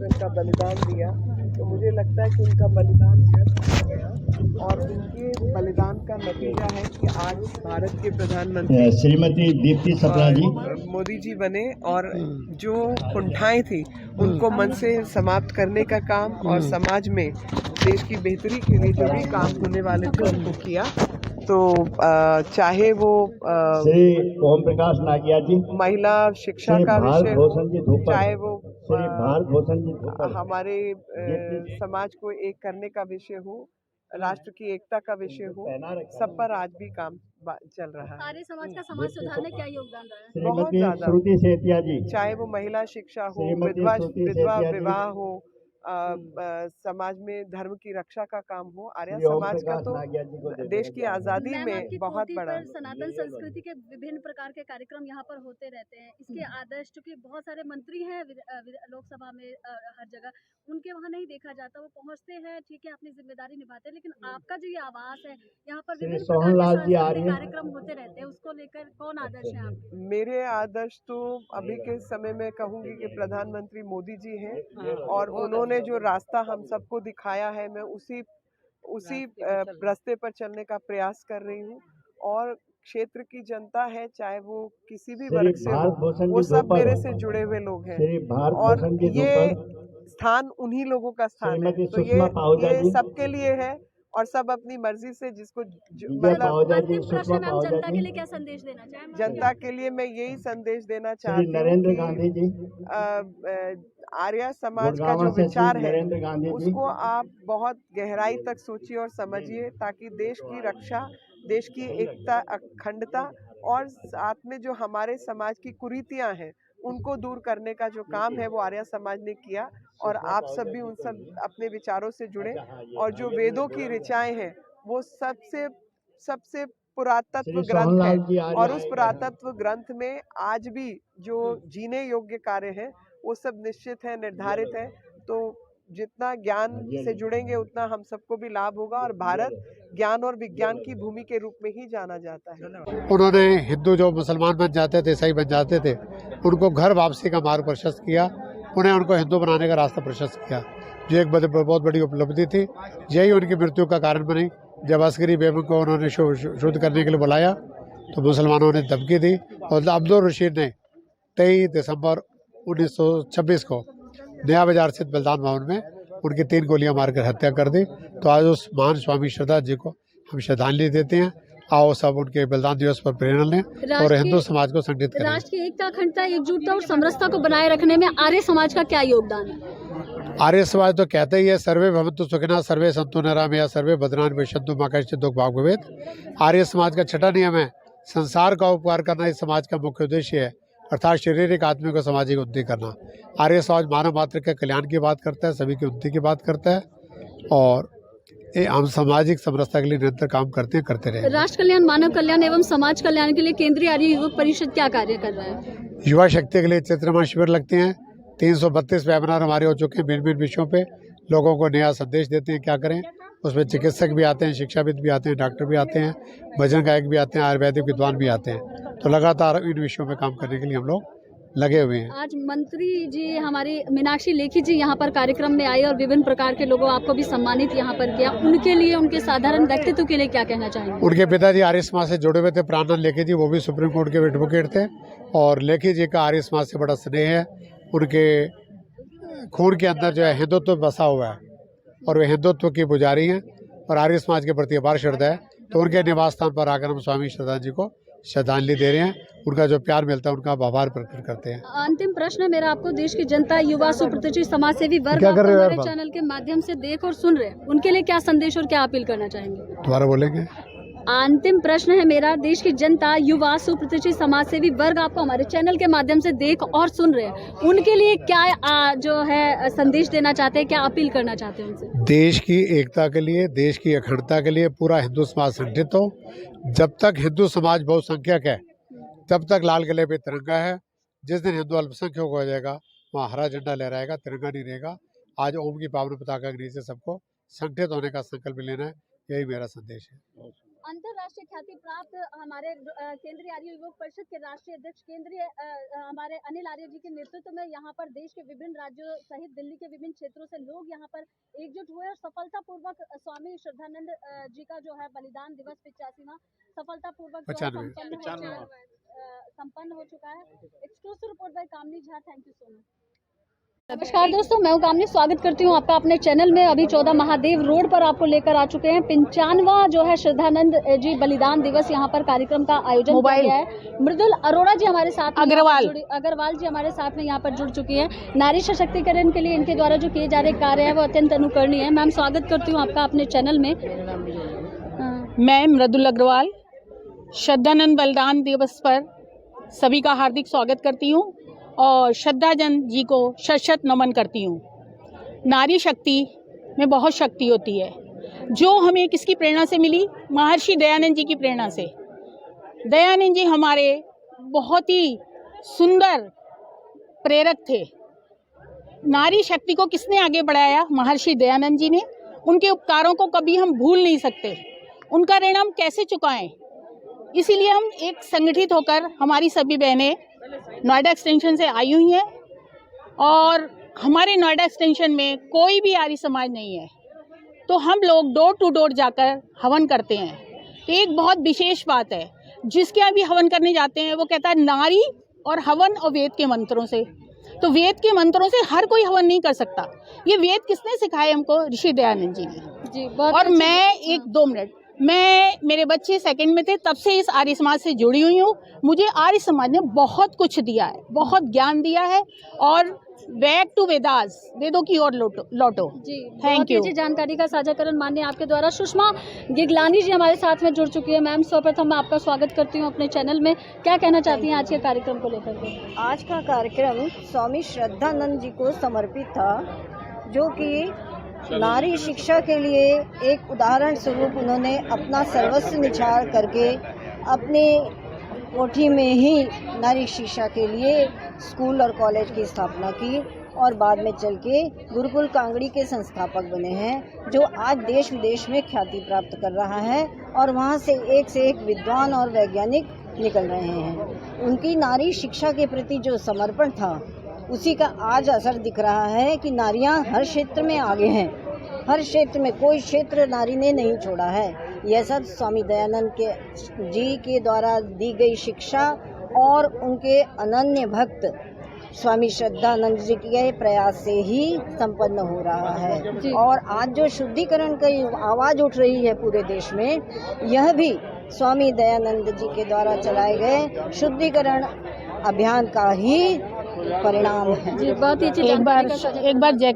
जो इनका बलिदान दिया, तो मुझे लगता है कि उनका बलिदान व्यर्थ हो गया और उनके बलिदान का नतीजा है कि आज भारत के प्रधानमंत्री श्रीमती दीप्ति सप्रा जी मोदी जी बने और जो कुंठाएं थी उनको मन से समाप्त करने का काम और समाज में देश की बेहतरी के लिए जो भी काम होने वाले थे उनको किया। तो चाहे वो श्री ओम प्रकाश नागिया जी, महिला शिक्षा का विषय हो, चाहे वो भारत भूषण जी हमारे समाज को एक करने का विषय हो, राष्ट्र की एकता का विषय हो, सब पर आज भी काम चल रहा है। आर्य समाज का समाज सुधार में क्या योगदान रहा है? बहुत ज्यादा। श्रुति सेतिया जी, चाहे वो महिला शिक्षा हो, विधवा विवाह हो, समाज में धर्म की रक्षा का काम हो, आर्य समाज का तो देश की आजादी में बहुत बड़ा। सनातन संस्कृति के विभिन्न प्रकार के कार्यक्रम यहाँ पर होते रहते हैं। इसके आदर्श, चूंकि बहुत सारे मंत्री हैं लोकसभा में, हर जगह उनके वहाँ नहीं देखा जाता, वो पहुँचते हैं, ठीक है, अपनी जिम्मेदारी निभाते हैं, लेकिन आपका जो ये आवास है यहाँ पर विभिन्न प्रकार के कार्यक्रम होते रहते हैं, उसको लेकर कौन आदर्श है आप? मेरे आदर्श तो अभी के समय में कहूँगी कि प्रधानमंत्री मोदी जी हैं और उन्होंने जो रास्ता हम सबको दिखाया है, मैं उसी रास्ते पर चलने का प्रयास कर रही हूँ। और क्षेत्र की जनता है, चाहे वो किसी भी वर्ग से हो, वो सब मेरे से जुड़े हुए लोग हैं और ये स्थान उन्हीं लोगों का स्थान है। तो ये सबके लिए है और सब अपनी मर्जी से जिसको अंतिम प्रश्न में आप जनता के लिए क्या संदेश देना चाहेंगे? जनता के लिए मैं यही संदेश देना चाहती हूँ नरेंद्र गांधी जी, आर्य समाज का जो विचार है उसको आप बहुत गहराई तक सोचिए और समझिए, ताकि देश की रक्षा, देश की एकता, अखंडता और साथ में जो हमारे समाज की कुरीतियां हैं उनको दूर करने का जो काम है वो आर्य समाज ने किया। और आप सब भी उन सब अपने विचारों से जुड़े और जो वेदों की ऋचाएं हैं वो सबसे पुरातत्व ग्रंथ है और उस पुरातत्व ग्रंथ में आज भी जो जीने योग्य कार्य है वो सब निश्चित है, निर्धारित है। तो जितना ज्ञान से जुड़ेंगे उतना हम सबको भी लाभ होगा और भारत ज्ञान और विज्ञान की भूमि के रूप में ही जाना जाता है। उन्होंने हिंदू जो मुसलमान बन जाते थे, ईसाई बन जाते थे, उनको घर वापसी का मार्ग प्रशस्त किया, उनको हिंदू बनाने का रास्ता प्रशस्त किया, जो एक बहुत बड़ी उपलब्धि थी। यही उनकी मृत्यु का कारण बनी। जब अस्करी बेगम को उन्होंने शुद्ध करने के लिए बुलाया तो मुसलमानों ने धमकी दी और अब्दुल रशीद ने 23 दिसंबर 1926 को नया बाजार स्थित बलिदान भवन में उनकी 3 गोलियां मारकर हत्या कर दी। तो आज उस महान स्वामी श्रद्धा जी को हम श्रद्धांजलि देते हैं। आओ सब उनके बलिदान दिवस पर प्रेरणा लें और हिंदू समाज को संगठित करें। राष्ट्र की एकता, अखंडता, एकजुटता और समरसता को बनाए रखने में आर्य समाज का क्या योगदान है? आर्य समाज तो कहते ही है, सर्वे भवन्तु सुखिनः, सर्वे सन्तु निरामया, सर्वे भद्राणि पश्यन्तु मा कश्चित् दुःखं भाग् भवेत्। आर्य समाज का छठा नियम है, संसार का उपकार करना इस समाज का मुख्य उद्देश्य है, अर्थात शारीरिक, आत्मिक और सामाजिक उन्नति करना। आर्य समाज मानव मात्र के कल्याण की बात करता है, सभी की उन्नति की बात करता है और हम सामाजिक समरसता के लिए निरंतर काम करते रहे। राष्ट्र कल्याण, मानव कल्याण एवं समाज कल्याण के लिए केंद्रीय आर्य युवक परिषद क्या कार्य कर रहा है? युवा शक्ति के लिए चैत्रमास शिविर लगते हैं। 332 वेबिनार हमारे हो चुके हैं, भिन्न विषयों पे लोगों को नया संदेश देते हैं क्या करें। उसमें चिकित्सक भी आते हैं, शिक्षाविद भी आते हैं, डॉक्टर भी आते हैं, भजन गायक भी आते हैं, आयुर्वेदिक विद्वान भी आते हैं। तो लगातार इन विषयों में काम करने के लिए हम लोग लगे हुए हैं। आज मंत्री जी हमारी मीनाक्षी लेखी जी यहाँ पर कार्यक्रम में आई और विभिन्न प्रकार के लोगों आपको भी सम्मानित यहाँ पर किया। उनके लिए, उनके साधारण व्यक्तित्व के लिए क्या कहना चाहेंगे? उनके पिताजी आर्य समाज से जुड़े हुए थे, प्राणनाथ लेखी जी, वो भी सुप्रीम कोर्ट के एडवोकेट थे और लेखी जी का आर्य समाज से बड़ा स्नेह है। उनके खून के अंदर जो है हिंदुत्व बसा हुआ है और वे हिंदुत्व की पुजारी हैं और आर्य समाज के प्रति अपार श्रद्धा है। तो उनके निवास स्थान पर आकर हम स्वामी श्रद्धा जी को श्रद्धांजलि दे रहे हैं। उनका जो प्यार मिलता है उनका आभार प्रकट करते हैं। अंतिम प्रश्न है मेरा आपको, देश की जनता, युवा, सुप्रतिष्ठित समाज सेवी वर्ग हमारे चैनल के माध्यम से देख और सुन रहे हैं, उनके लिए क्या संदेश और क्या अपील करना चाहेंगे? दोबारा बोलेंगे? अंतिम प्रश्न है मेरा, देश की जनता, युवा, सुप्रतिष्ठित समाज सेवी वर्ग आपको हमारे चैनल के माध्यम से देख और सुन रहे हैं, उनके लिए क्या जो है संदेश देना चाहते हैं, क्या अपील करना चाहते हैं उनसे? देश की एकता के लिए, देश की अखंडता के लिए पूरा हिंदू समाज संगठित हो। जब तक हिंदू समाज बहुसंख्यक है तब तक लाल किले पे तिरंगा है। जिस दिन हिंदू अल्पसंख्यक हो जाएगा वहाँ हरा झंडा लहराएगा, तिरंगा नहीं रहेगा। आज ओम की पावन पताका के नीचे सबको संगठित होने का संकल्प लेना है, यही मेरा संदेश है। अंतरराष्ट्रीय ख्याति प्राप्त हमारे केंद्रीय आर्य युवक परिषद के राष्ट्रीय अध्यक्ष केंद्रीय हमारे अनिल आर्य जी के नेतृत्व में यहाँ पर देश के विभिन्न राज्यों सहित दिल्ली के विभिन्न क्षेत्रों से लोग यहाँ पर एकजुट हुए और सफलतापूर्वक स्वामी श्रद्धानंद जी का जो है बलिदान दिवस 85वां सफलतापूर्वक संपन्न हो चुका है। Exclusive report by Kamini Jha. Thank you so much. नमस्कार दोस्तों, मैं हूं कामनी, स्वागत करती हूं आपका अपने चैनल में। अभी 14 महादेव रोड पर आपको लेकर आ चुके हैं। 95वां जो है श्रद्धानंद जी बलिदान दिवस यहाँ पर कार्यक्रम का आयोजन किया गया है। मृदुल अरोड़ा जी हमारे साथ अग्रवाल जी हमारे साथ में यहाँ पर जुड़ चुकी है। नारी सशक्तिकरण के लिए इनके द्वारा जो किए जा रहे कार्य है वो अत्यंत अनुकरणीय है। मैम, स्वागत करती हूँ आपका अपने चैनल में। मैं मृदुल अग्रवाल श्रद्धानंद बलिदान दिवस पर सभी का हार्दिक स्वागत करती हूँ और श्रद्धानंद जी को शत शत नमन करती हूँ। नारी शक्ति में बहुत शक्ति होती है, जो हमें किसकी प्रेरणा से मिली? महर्षि दयानंद जी की प्रेरणा से। दयानंद जी हमारे बहुत ही सुंदर प्रेरक थे। नारी शक्ति को किसने आगे बढ़ाया? महर्षि दयानंद जी ने। उनके उपकारों को कभी हम भूल नहीं सकते, उनका ऋण हम कैसे चुकाएं। इसीलिए हम एक संगठित होकर, हमारी सभी बहनें नोएडा एक्सटेंशन से आई हुई हैं और हमारे नोएडा एक्सटेंशन में कोई भी आर्य समाज नहीं है, तो हम लोग डोर टू डोर जाकर हवन करते हैं। तो एक बहुत विशेष बात है, जिसके यहाँ भी हवन करने जाते हैं वो कहता है नारी और हवन और वेद के मंत्रों से। तो वेद के मंत्रों से हर कोई हवन नहीं कर सकता। ये वेद किसने सिखाए हमको? ऋषि दयानंद जी ने जी। और मैं मेरे बच्चे सेकंड में थे तब से इस आर्य समाज से जुड़ी हुई हूँ। मुझे आर्य समाज ने बहुत कुछ दिया है, बहुत ज्ञान दिया है और बैक टू वेदास, वेदों की ओर लौटो जी। Thank you. जानकारी का साझाकरण माननीय आपके द्वारा सुषमा गिगलानी जी हमारे साथ में जुड़ चुकी है। मैम, सर्वप्रथम मैं आपका स्वागत करती हूँ अपने चैनल में। क्या कहना चाहती हैं आज के कार्यक्रम को लेकर के? आज का कार्यक्रम स्वामी श्रद्धानंद जी को समर्पित था, जो कि नारी शिक्षा के लिए एक उदाहरण स्वरूप उन्होंने अपना सर्वस्व निछावर करके अपने कोठी में ही नारी शिक्षा के लिए स्कूल और कॉलेज की स्थापना की और बाद में चल के गुरुकुल कांगड़ी के संस्थापक बने हैं, जो आज देश विदेश में ख्याति प्राप्त कर रहा है और वहाँ से एक विद्वान और वैज्ञानिक निकल रहे हैं। उनकी नारी शिक्षा के प्रति जो समर्पण था, उसी का आज असर दिख रहा है कि नारियां हर क्षेत्र में आगे हैं। हर क्षेत्र में कोई क्षेत्र नारी ने नहीं छोड़ा है। यह सब स्वामी दयानंद जी के द्वारा दी गई शिक्षा और उनके अनन्य भक्त स्वामी श्रद्धानंद जी के प्रयास से ही संपन्न हो रहा है। और आज जो शुद्धिकरण की आवाज़ उठ रही है पूरे देश में, यह भी स्वामी दयानंद जी के द्वारा चलाए गए शुद्धिकरण अभियान का ही परिणाम है। एक बार जयकार